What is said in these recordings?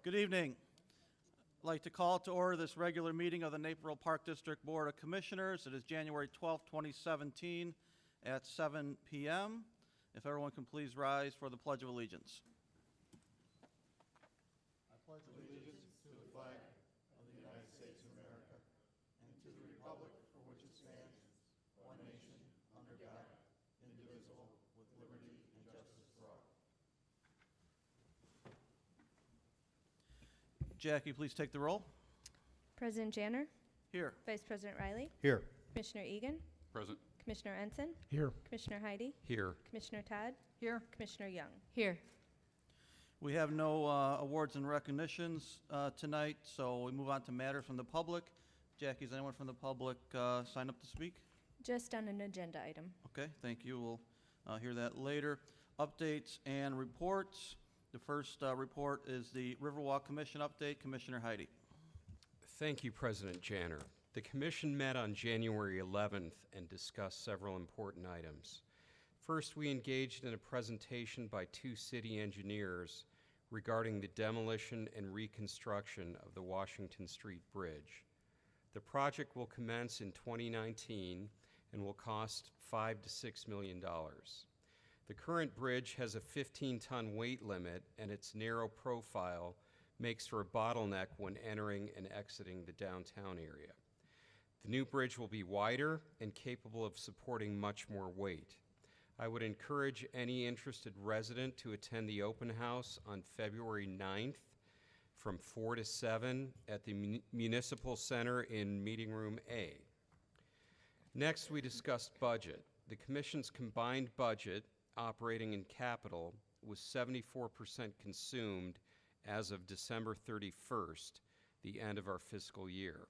Good evening. I'd like to call to order this regular meeting of the Naperville Park District Board of Commissioners. It is January 12, 2017 at 7 p.m. If everyone can please rise for the Pledge of Allegiance. I pledge allegiance to the flag of the United States of America and to the republic for which it stands, one nation, under God, indivisible, with liberty and justice for all. Jackie, please take the roll. President Janner, Here. Vice President Riley, Here. Commissioner Egan, Present. Commissioner Ensign, Here. Commissioner Heidi, Here. Commissioner Todd, Here. Commissioner Young. Here. We have no awards and recognitions tonight, so we move on to matters from the public. Jackie, is anyone from the public sign up to speak? Just on an agenda item. Okay, thank you. We'll hear that later. Updates and reports. The first report is the Riverwalk Commission update. Commissioner Heidi. Thank you, President Janner. The Commission met on January 11th and discussed several important items. First, we engaged in a presentation by two city engineers regarding the demolition and reconstruction of the Washington Street Bridge. The project will commence in 2019 and will cost $5 to $6 million. The current bridge has a 15-ton weight limit, and its narrow profile makes for a bottleneck when entering and exiting the downtown area. The new bridge will be wider and capable of supporting much more weight. I would encourage any interested resident to attend the open house on February 9th from 4 to 7 at the Municipal Center in Meeting Room A. Next, we discussed budget. The Commission's combined budget, operating and capital, was 74% consumed as of December 31st, the end of our fiscal year.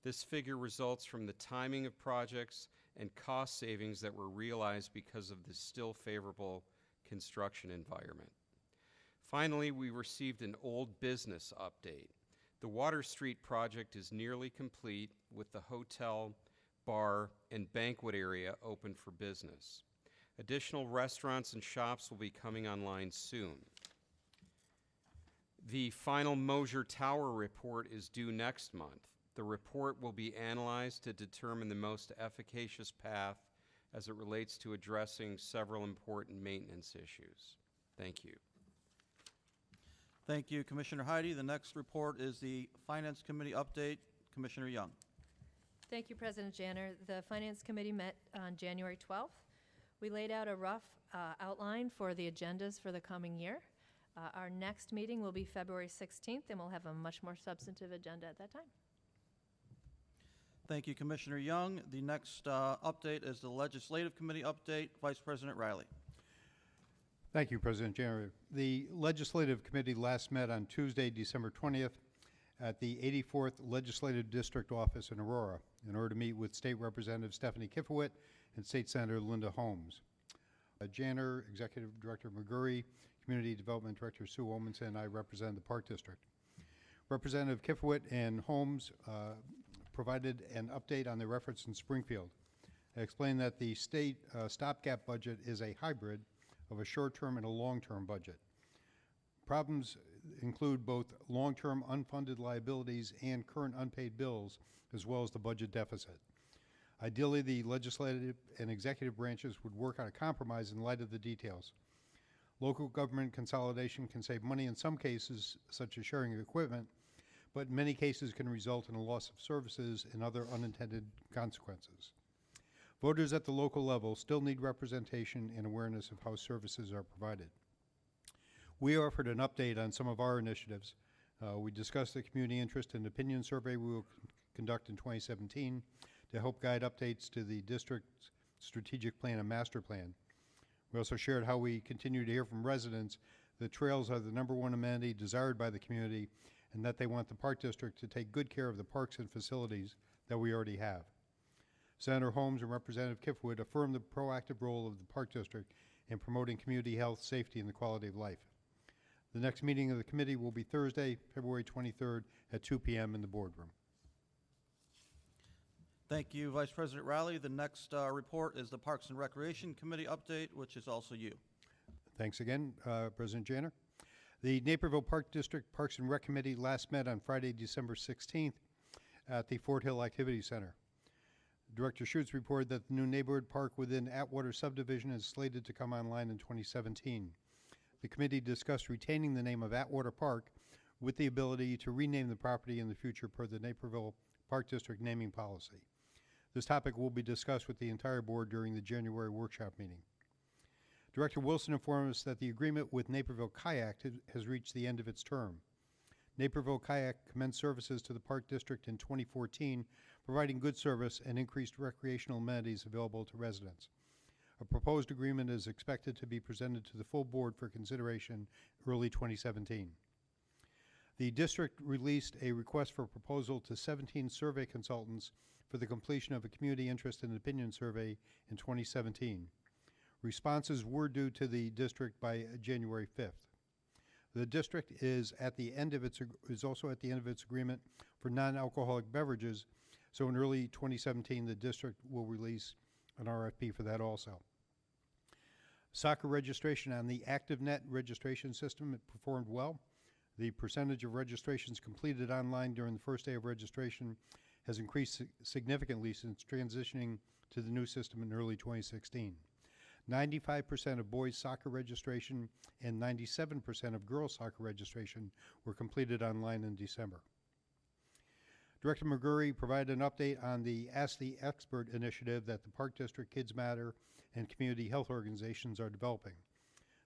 This figure results from the timing of projects and cost savings that were realized because of the still favorable construction environment. Finally, we received an old business update. The Water Street project is nearly complete, with the hotel, bar, and banquet area open for business. Additional restaurants and shops will be coming online soon. The final Moser Tower report is due next month. The report will be analyzed to determine the most efficacious path as it relates to addressing several important maintenance issues. Thank you. Thank you, Commissioner Heidi. The next report is the Finance Committee update. Commissioner Young. Thank you, President Janner. The Finance Committee met on January 12th. We laid out a rough outline for the agendas for the coming year. Our next meeting will be February 16th, and we'll have a much more substantive agenda at that time. Thank you, Commissioner Young. The next update is the Legislative Committee update. Vice President Riley. Thank you, President Janner. The Legislative Committee last met on Tuesday, December 20th at the 84th Legislative District Office in Aurora in order to meet with State Representative Stephanie Kifowit and State Senator Linda Holmes. Janner, Executive Director McGurry, Community Development Director Sue Olmanson, and I represent the Park District. Representative Kifowit and Holmes provided an update on their efforts in Springfield. They explained that the state stopgap budget is a hybrid of a short-term and a long-term budget. Problems include both long-term unfunded liabilities and current unpaid bills, as well as the budget deficit. Ideally, the legislative and executive branches would work on a compromise in light of the details. Local government consolidation can save money in some cases, such as sharing of equipment, but in many cases can result in a loss of services and other unintended consequences. Voters at the local level still need representation and awareness of how services are provided. We offered an update on some of our initiatives. We discussed the community interest and opinion survey we will conduct in 2017 to help guide updates to the district's strategic plan and master plan. We also shared how we continue to hear from residents that trails are the #1 amenity desired by the community and that they want the Park District to take good care of the parks and facilities that we already have. Senator Holmes and Representative Kifowit affirmed the proactive role of the Park District in promoting community health, safety, and the quality of life. The next meeting of the committee will be Thursday, February 23rd at 2 p.m. in the boardroom. Thank you, Vice President Riley. The next report is the Parks and Recreation Committee update, which is also you. Thanks again, President Janner. The Naperville Park District Parks and Rec Committee last met on Friday, December 16th at the Fort Hill Activity Center. Director Schutz reported that the new neighborhood park within Atwater subdivision is slated to come online in 2017. The committee discussed retaining the name of Atwater Park with the ability to rename the property in the future per the Naperville Park District naming policy. This topic will be discussed with the entire board during the January workshop meeting. Director Wilson informed us that the agreement with Naperville Kayak has reached the end of its term. Naperville Kayak commenced services to the Park District in 2014, providing good service and increased recreational amenities available to residents. A proposed agreement is expected to be presented to the full board for consideration early 2017. The district released a request for proposal to 17 survey consultants for the completion of a community interest and opinion survey in 2017. Responses were due to the district by January 5th. The district is also at the end of its agreement for non-alcoholic beverages, so in early 2017 the district will release an RFP for that also. Soccer registration on the ActiveNet registration system performed well. The percentage of registrations completed online during the first day of registration has increased significantly since transitioning to the new system in early 2016. 95% of boys soccer registration and 97% of girls soccer registration were completed online in December. Director McGurry provided an update on the Ask the Expert initiative that the Park District, Kids Matter, and community health organizations are developing.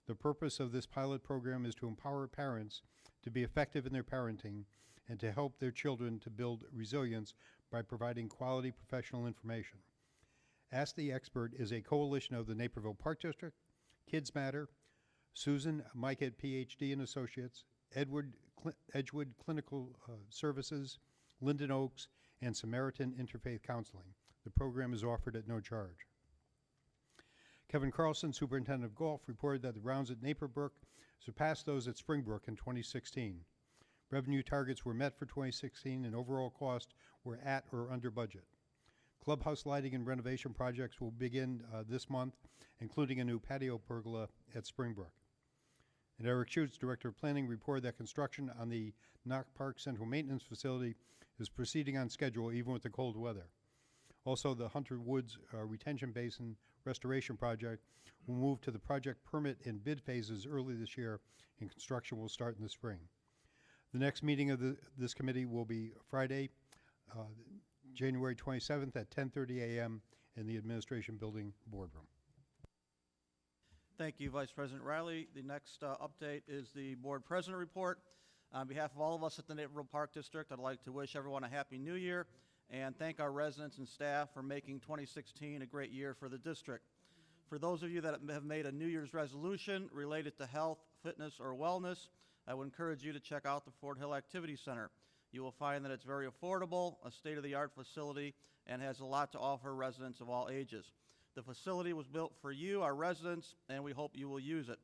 The purpose of this pilot program is to empower parents to be effective in their parenting and to help their children to build resilience by providing quality professional information. Ask the Expert is a coalition of the Naperville Park District, Kids Matter, Susan Mikett, PhD and Associates, Edgewood Clinical Services, Linden Oaks, and Samaritan Interfaith Counseling. The program is offered at no charge. Kevin Carlson, Superintendent of Golf, reported that the rounds at Naperville surpassed those at Springbrook in 2016. Revenue targets were met for 2016 and overall costs were at or under budget. Clubhouse lighting and renovation projects will begin this month, including a new patio pergola at Springbrook. And Eric Schutz, Director of Planning, reported that construction on the Knock Park Central Maintenance Facility is proceeding on schedule even with the cold weather. Also, the Hunter Woods Retention Basin Restoration Project will move to the project permit and bid phases early this year, and construction will start in the spring. The next meeting of this committee will be Friday, January 27th at 10:30 a.m. in the Administration Building boardroom. Thank you, Vice President Riley. The next update is the Board President Report. On behalf of all of us at the Naperville Park District, I'd like to wish everyone a Happy New Year and thank our residents and staff for making 2016 a great year for the district. For those of you that have made a New Year's resolution related to health, fitness, or wellness, I would encourage you to check out the Fort Hill Activity Center. You will find that it's very affordable, a state-of-the-art facility, and has a lot to offer residents of all ages. The facility was built for you, our residents, and we hope you will use it.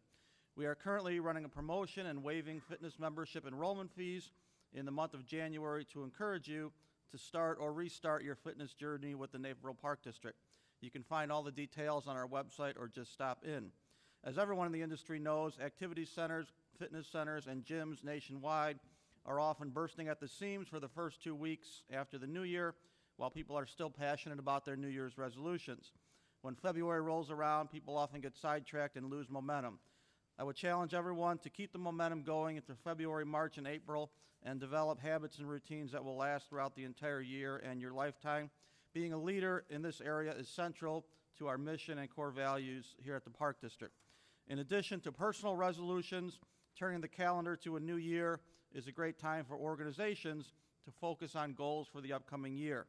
We are currently running a promotion and waiving fitness membership enrollment fees in the month of January to encourage you to start or restart your fitness journey with the Naperville Park District. You can find all the details on our website or just stop in. As everyone in the industry knows, activity centers, fitness centers, and gyms nationwide are often bursting at the seams for the first 2 weeks after the new year, while people are still passionate about their New Year's resolutions. When February rolls around, people often get sidetracked and lose momentum. I would challenge everyone to keep the momentum going into February, March, and April and develop habits and routines that will last throughout the entire year and your lifetime. Being a leader in this area is central to our mission and core values here at the Park District. In addition to personal resolutions, turning the calendar to a new year is a great time for organizations to focus on goals for the upcoming year.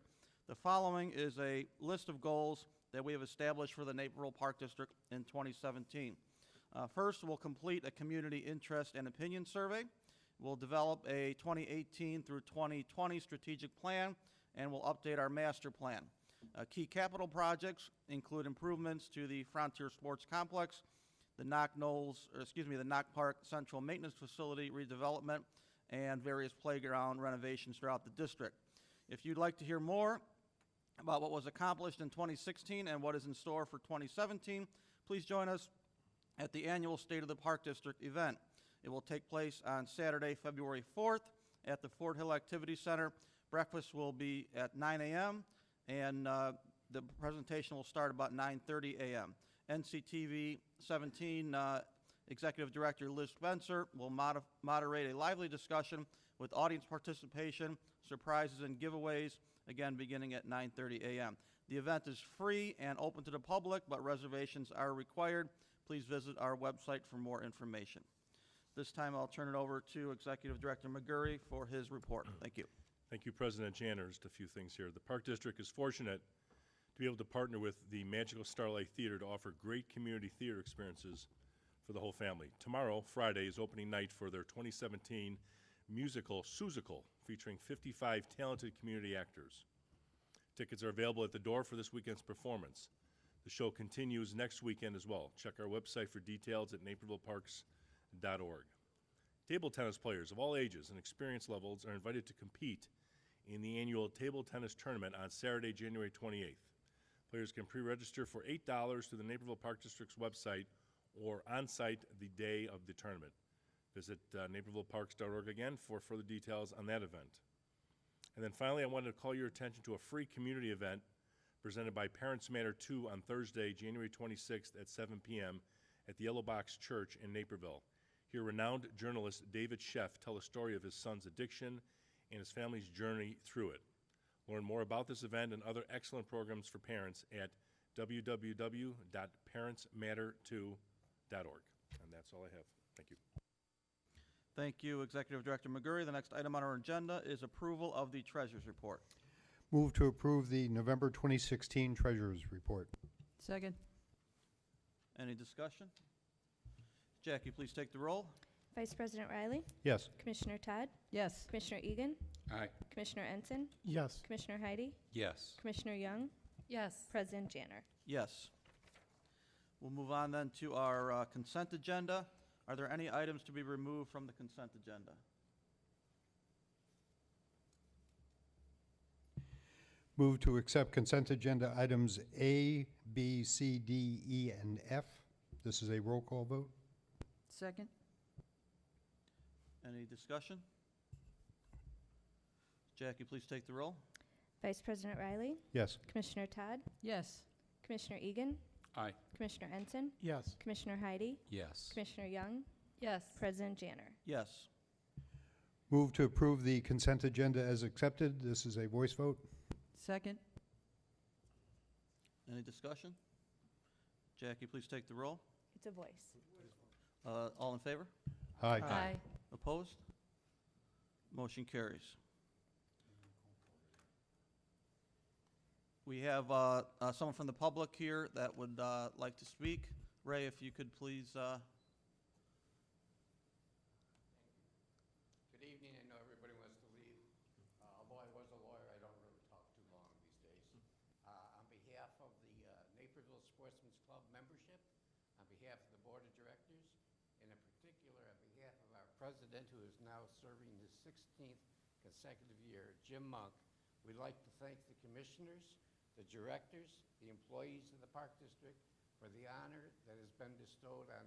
The following is a list of goals that we have established for the Naperville Park District in 2017. First, we'll complete a community interest and opinion survey. We'll develop a 2018 through 2020 strategic plan, and we'll update our master plan. Key capital projects include improvements to the Frontier Sports Complex, the Knock Park Central Maintenance Facility redevelopment, and various playground renovations throughout the district. If you'd like to hear more about what was accomplished in 2016 and what is in store for 2017, please join us at the annual State of the Park District event. It will take place on Saturday, February 4th at the Fort Hill Activity Center. Breakfast will be at 9 a.m., and the presentation will start about 9:30 a.m. NCTV 17 Executive Director Liz Spencer will moderate a lively discussion with audience participation, surprises, and giveaways, again beginning at 9:30 a.m. The event is free and open to the public, but reservations are required. Please visit our website for more information. This time I'll turn it over to Executive Director McGurry for his report. Thank you. Thank you, President Janner. Just a few things here. The Park District is fortunate to be able to partner with the Magical Starlight Theater to offer great community theater experiences for the whole family. Tomorrow, Friday, is opening night for their 2017 musical, Seussical, featuring 55 talented community actors. Tickets are available at the door for this weekend's performance. The show continues next weekend as well. Check our website for details at napervilleparks.org. Table tennis players of all ages and experience levels are invited to compete in the annual table tennis tournament on Saturday, January 28th. Players can pre-register for $8 through the Naperville Park District's website or on-site the day of the tournament. Visit napervilleparks.org again for further details on that event. And then finally, I wanted to call your attention to a free community event presented by Parents Matter 2 on Thursday, January 26th at 7 p.m. at the Yellow Box Church in Naperville. Here, renowned journalist David Sheff tell a story of his son's addiction and his family's journey through it. Learn more about this event and other excellent programs for parents at www.parentsmatter2.org. And that's all I have. Thank you. Thank you, Executive Director McGurry. The next item on our agenda is approval of the Treasurer's Report. Move to approve the November 2016 Treasurer's Report. Second. Any discussion? Jackie, please take the roll. Vice President Riley, Yes. Commissioner Todd, Yes. Commissioner Egan, Aye. Commissioner Ensign, Yes. Commissioner Heidi, Yes. Commissioner Young, Yes. President Janner. Yes. We'll move on then to our consent agenda. Are there any items to be removed from the consent agenda? Move to accept consent agenda items A, B, C, D, E, and F. This is a roll call vote. Second. Any discussion? Jackie, please take the roll. Vice President Riley, Yes. Commissioner Todd, Yes. Commissioner Egan, Aye. Commissioner Ensign, Yes. Commissioner Heidi, Yes. Commissioner Young, Yes. President Janner. Yes. Move to approve the consent agenda as accepted. This is a voice vote. Second. Any discussion? Jackie, please take the roll. It's a voice. All in favor? Aye. Aye. Opposed? Motion carries. We have someone from the public here that would like to speak. Ray, if you could please. Good evening. I know everybody wants to leave. Although I was a lawyer, I don't really talk too long these days. On behalf of the Naperville Sportsman's Club membership, on behalf of the Board of Directors, and in particular on behalf of our president, who is now serving his 16th consecutive year, Jim Monk, we'd like to thank the commissioners, the directors, the employees of the Park District for the honor that has been bestowed on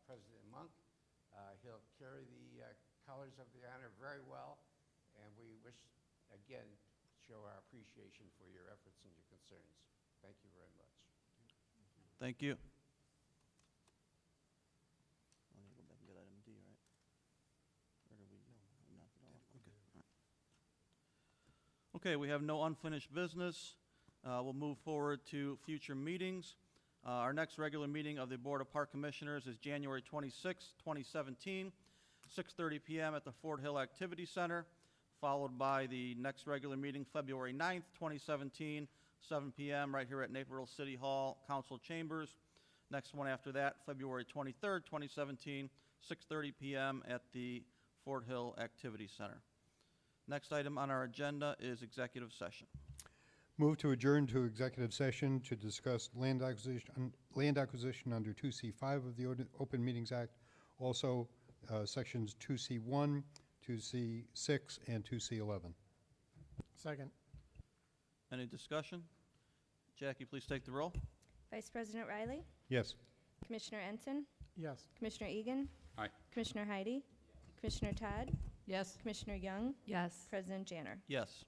President Monk. He'll carry the colors of the honor very well, and we wish, again, show our appreciation for your efforts and your concerns. Thank you very much. Thank you. I need to go back and get item D, right? Or did we knock it all? Okay. All right. Okay, we have no unfinished business. We'll move forward to future meetings. Our next regular meeting of the Board of Park Commissioners is January 26, 2017, 6:30 p.m. at the Fort Hill Activity Center, followed by the next regular meeting, February 9th, 2017, 7 p.m. right here at Naperville City Hall, Council Chambers. Next one after that, February 23rd, 2017, 6:30 p.m. at the Fort Hill Activity Center. Next item on our agenda is executive session. Move to adjourn to executive session to discuss land acquisition under 2C5 of the Open Meetings Act, also sections 2C1, 2C6, and 2C11. Second. Any discussion? Jackie, please take the roll. Vice President Riley, Yes. Commissioner Ensign, Yes. Commissioner Egan. Aye. Commissioner Heidi. Commissioner Todd. Yes. Commissioner Young. Yes. President Janner. Yes.